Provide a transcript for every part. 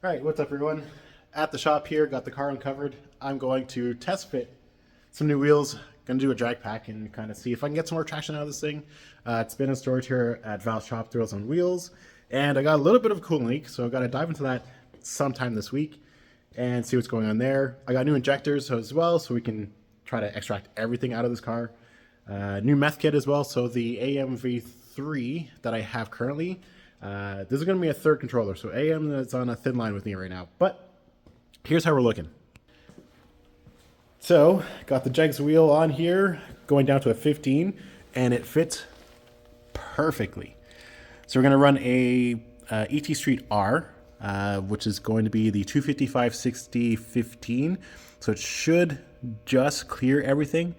All right, what's up, everyone? At the shop here, got the car uncovered. I'm going to test fit some new wheels. Going to do a drag pack and kind of see if I can get some more traction out of this thing. It's been in storage here at Val's shop, Thrills on Wheels, and I got a little bit of a coolant leak, so I've got to dive into that sometime this week and see what's going on there. I got new injectors as well, so we can try to extract everything out of this car. New meth kit as well, so the AMV3 that I have currently, this is going to be a third controller, so AM is on a thin line with me right now, but here's how we're looking. So, got the Jegs wheel on here, going down to a 15, and it fits perfectly. So we're going to run a ET Street R, which is going to be the 255/60/15, so it should just clear everything.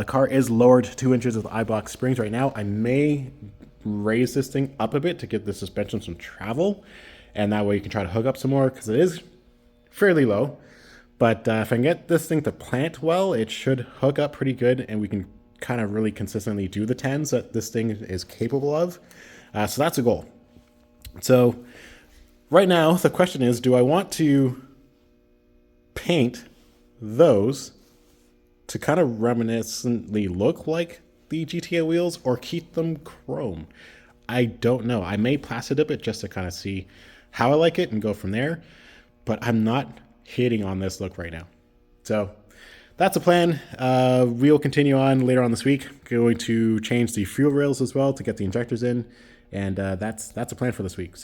Car is lowered 2 inches with I-block springs right now. I may raise this thing up a bit to give the suspension some travel, and that way you can try to hook up some more because it is fairly low. But if I can get this thing to plant well, it should hook up pretty good, and we can kind of really consistently do the 10s that this thing is capable of. So that's a goal. So right now the question is, do I want to paint those to kind of reminiscently look like the GTA wheels or keep them chrome? I don't know. I may plaster dip it just to kind of see how I like it and go from there, but I'm not hitting on this look right now. So that's a plan. We'll continue on later on this week. Going to change the fuel rails as well to get the injectors in, and that's a plan for this week.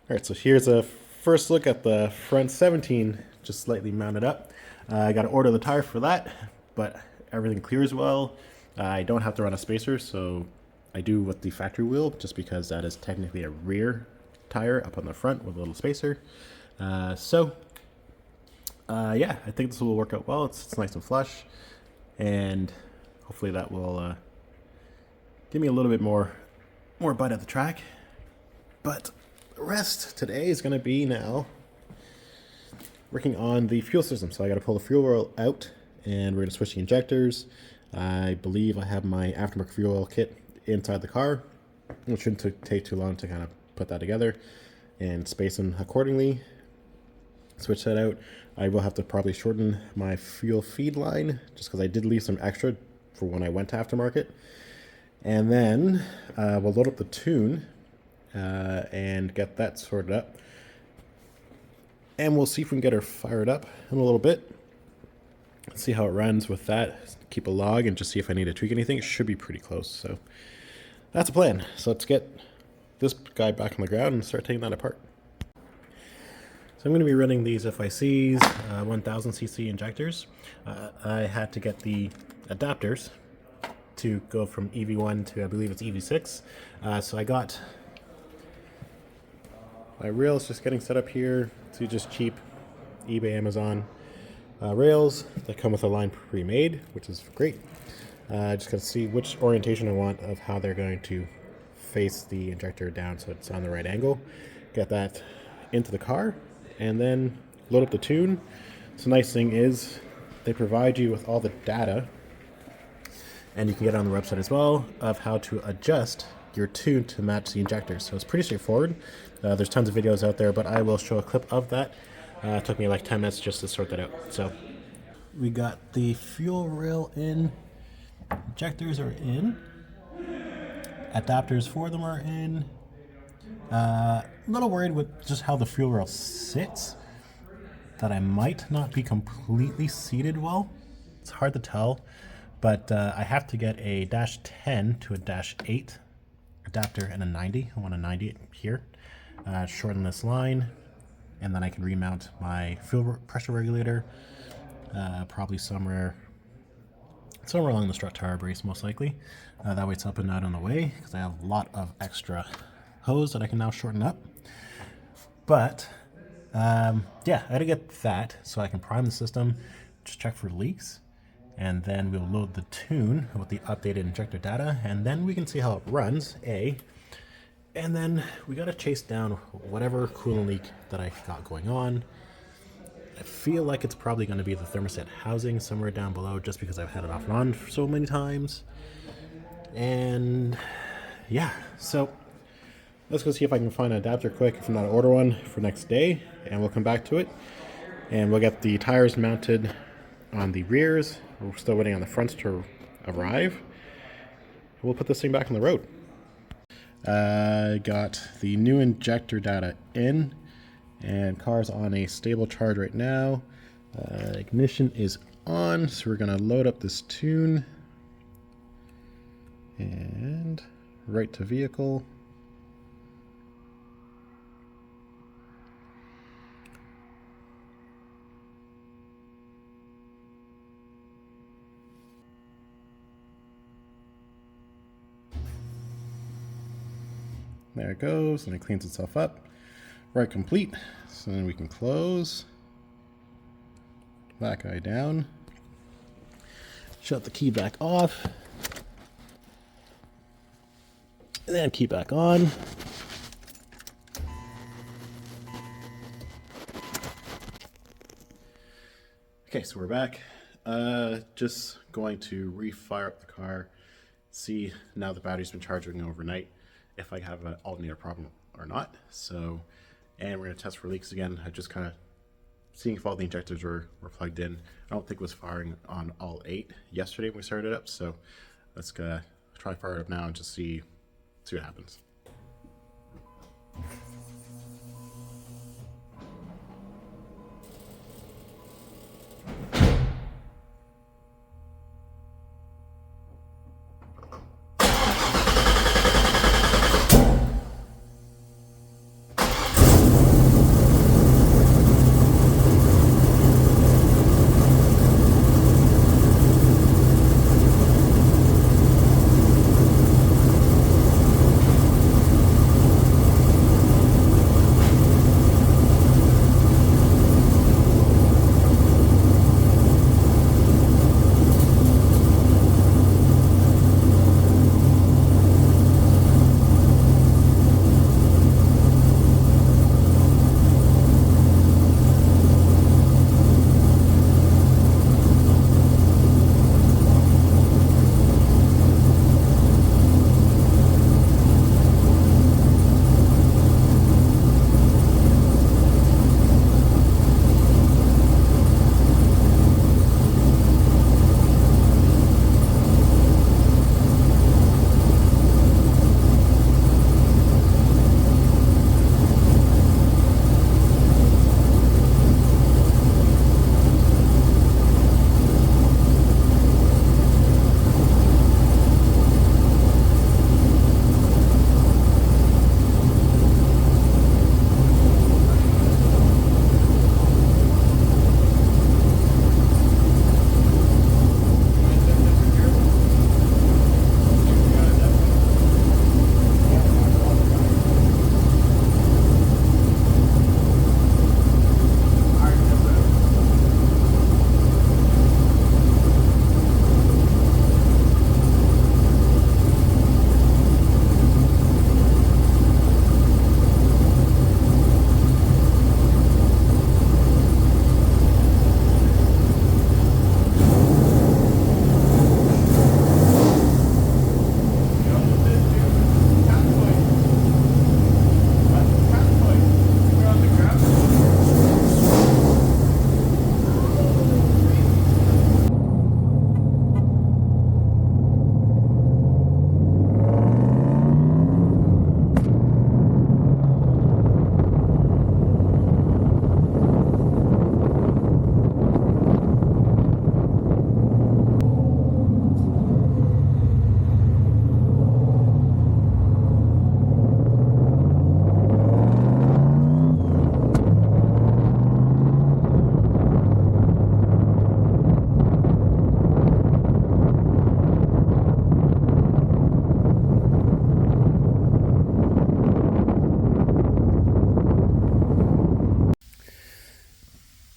All right, so here's a first look at the front 17, just slightly mounted up. I got to order the tire for that, but everything clears well. I don't have to run a spacer, so I do with the factory wheel, just because that is technically a rear tire up on the front with a little spacer. Yeah, I think this will work out well. It's nice and flush, and hopefully that will give me a little bit more bite at the track. But the rest today is going to be now working on the fuel system. So I got to pull the fuel oil out, and we're going to switch the injectors. I believe I have my aftermarket fuel oil kit inside the car, which shouldn't take too long to kind of put that together and space them accordingly. Switch that out. I will have to probably shorten my fuel feed line just because I did leave some extra for when I went to aftermarket. And then we'll load up the tune and get that sorted up. And we'll see if we can get her fired up in a little bit. See how it runs with that. Keep a log and just see if I need to tweak anything. It should be pretty close. So that's a plan. So let's get this guy back on the ground and start taking that apart. So I'm going to be running these FICs 1000cc injectors. I had to get the adapters to go from EV1 to, I believe it's EV6. So I got my rails just getting set up here. So just cheap eBay, Amazon rails that come with a line pre-made, which is great. Just got to see which orientation I want of how they're going to face the injector down so it's on the right angle. Get that into the car and then load up the tune. So the nice thing is they provide you with all the data, and you can get it on the website as well, of how to adjust your tune to match the injectors. So it's pretty straightforward. There's tons of videos out there, but I will show a clip of that. It took me like 10 minutes just to sort that out. So we got the fuel rail in, injectors are in, adapters for them are in. A little worried with just how the fuel rail sits, that I might not be completely seated well. It's hard to tell, but I have to get a -10 to a -8 adapter and a 90. I want a 90 here. Shorten this line, and then I can remount my fuel pressure regulator, probably somewhere along the strut tire brace, most likely. That way it's up and out on the way, because I have a lot of extra hose that I can now shorten up. But yeah, I gotta get that so I can prime the system, just check for leaks, and then we'll load the tune with the updated injector data, and then we can see how it runs, and then we gotta chase down whatever coolant leak that I got going on, I feel like it's probably going to be the thermostat housing somewhere down below, just because I've had it off and on for so many times. And yeah, so let's go see if I can find an adapter quick, if not order one for next day, and we'll come back to it. And we'll get the tires mounted on the rears. We're still waiting on the fronts to arrive. We'll put this thing back on the road. I got the new injector data in, and car's on a stable charge right now. Ignition is on, so we're gonna load up this tune and right to vehicle. There it goes, and it cleans itself up. Right complete. So then we can close. Back eye down. Shut the key back off. And then key back on. Okay, so we're back. Just going to refire up the car. See, now the battery's been charging overnight, if I have an alternator problem or not. So, and we're gonna test for leaks again. I just kind of seeing if all the injectors were plugged in. I don't think it was firing on all 8 yesterday when we started it up. So let's try fire it up now and just see what happens.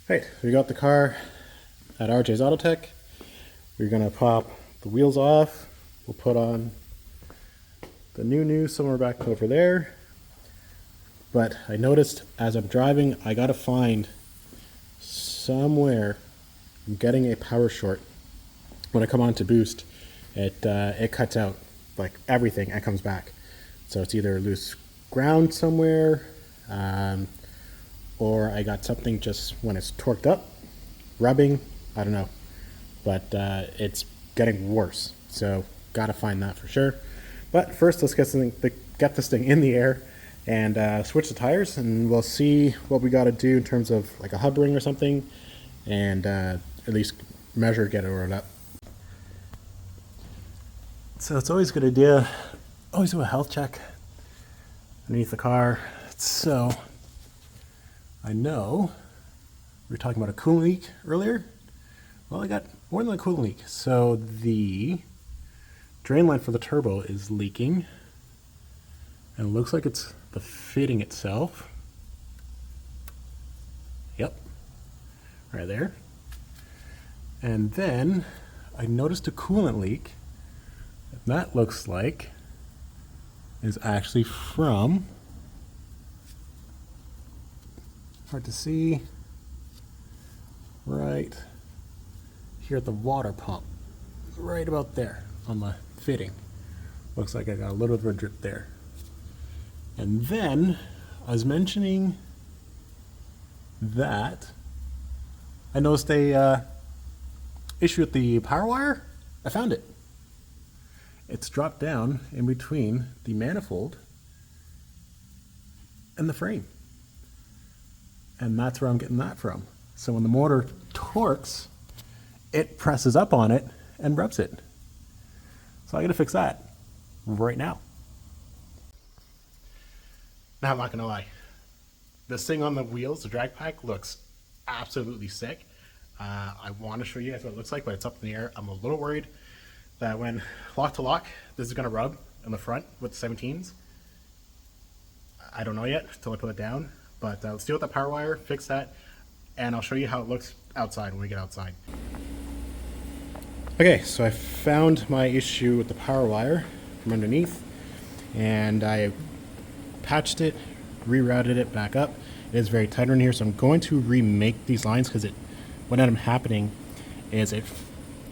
Right, we got the car at RJ's Auto Tech. We're gonna pop the wheels off. We'll put on the new somewhere back over there. But I noticed as I'm driving, I gotta find somewhere I'm getting a power short. When I come on to boost, it cuts out like everything and comes back. So it's either loose ground somewhere, or I got something just when it's torqued up, rubbing, I don't know. But it's getting worse, so gotta find that for sure. But first, let's get this thing in the air and switch the tires, and we'll see what we gotta do in terms of like a hub ring or something, and at least measure, get it ordered up. So it's always a good idea, always do a health check underneath the car. So I know we were talking about a coolant leak earlier. Well, I got more than a coolant leak. So the drain line for the turbo is leaking, and it looks like it's the fitting itself. Yep, right there. And then I noticed a coolant leak. That looks like is actually from, hard to see, right here at the water pump, right about there on the fitting. Looks like I got a little bit of a drip there. And then I was mentioning that I noticed a issue with the power wire. I found it. It's dropped down in between the manifold and the frame. And that's where I'm getting that from. So when the motor torques, it presses up on it and rubs it. So I gotta fix that right now. Now I'm not gonna lie. This thing on the wheels, the drag pack, looks absolutely sick. I wanna show you guys what it looks like, but it's up in the air. I'm a little worried that when lock to lock, this is gonna rub in the front with the 17s. I don't know yet until I put it down, but let's deal with the power wire, fix that, and I'll show you how it looks outside when we get outside. Okay, so I found my issue with the power wire from underneath, and I patched it, rerouted it back up. It is very tight in here, so I'm going to remake these lines because what ended up happening is it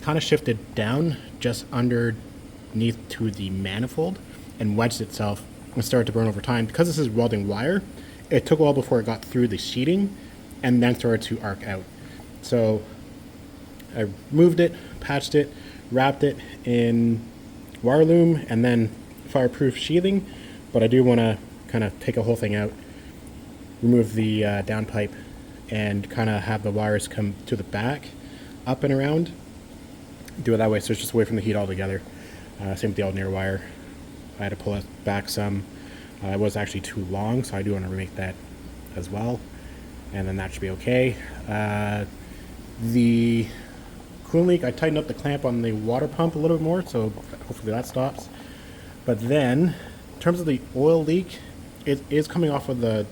kind of shifted down just underneath to the manifold and wedged itself and started to burn over time. Because this is welding wire, it took a while before it got through the sheeting and then started to arc out. So I moved it, patched it, wrapped it in wire loom and then fireproof sheathing, but I do want to kind of take the whole thing out, remove the downpipe, and kind of have the wires come to the back, up and around. Do it that way so it's just away from the heat altogether. Same with the alternator wire. I had to pull it back some. It was actually too long, so I do want to remake that as well. And then that should be okay. The coolant leak, I tightened up the clamp on the water pump a little bit more, so hopefully that stops. But then, in terms of the oil leak, it is coming off of the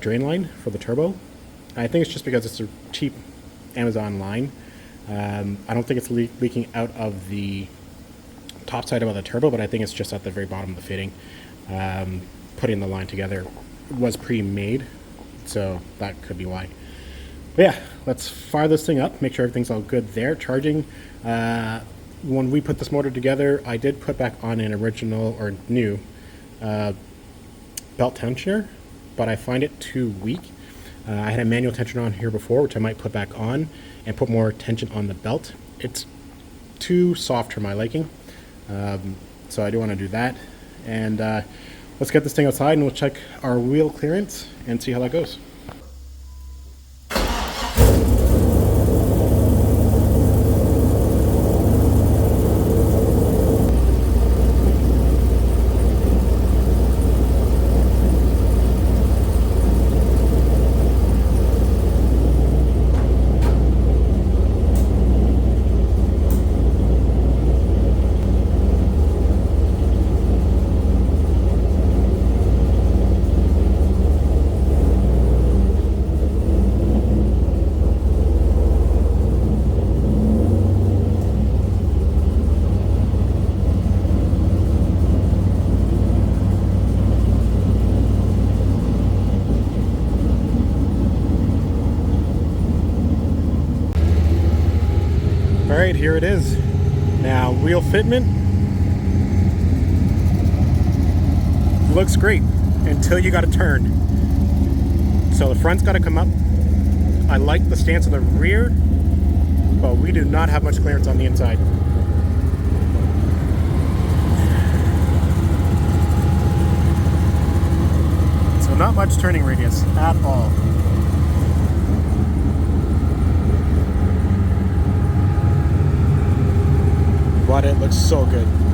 drain line for the turbo. I think it's just because it's a cheap Amazon line. I don't think it's leaking out of the top side of the turbo, but I think it's just at the very bottom of the fitting. Putting the line together was pre-made, so that could be why. But yeah, let's fire this thing up, make sure everything's all good there. Charging. When we put this motor together, I did put back on an original or new belt tensioner, but I find it too weak. I had a manual tension on here before, which I might put back on and put more tension on the belt. It's too soft for my liking, so I do want to do that. And let's get this thing outside and we'll check our wheel clearance and see how that goes. here it is. Now, wheel fitment looks great until you got to turn. So the front's got to come up. I like the stance of the rear, but we do not have much clearance on the inside. So not much turning radius at all. But it looks so good.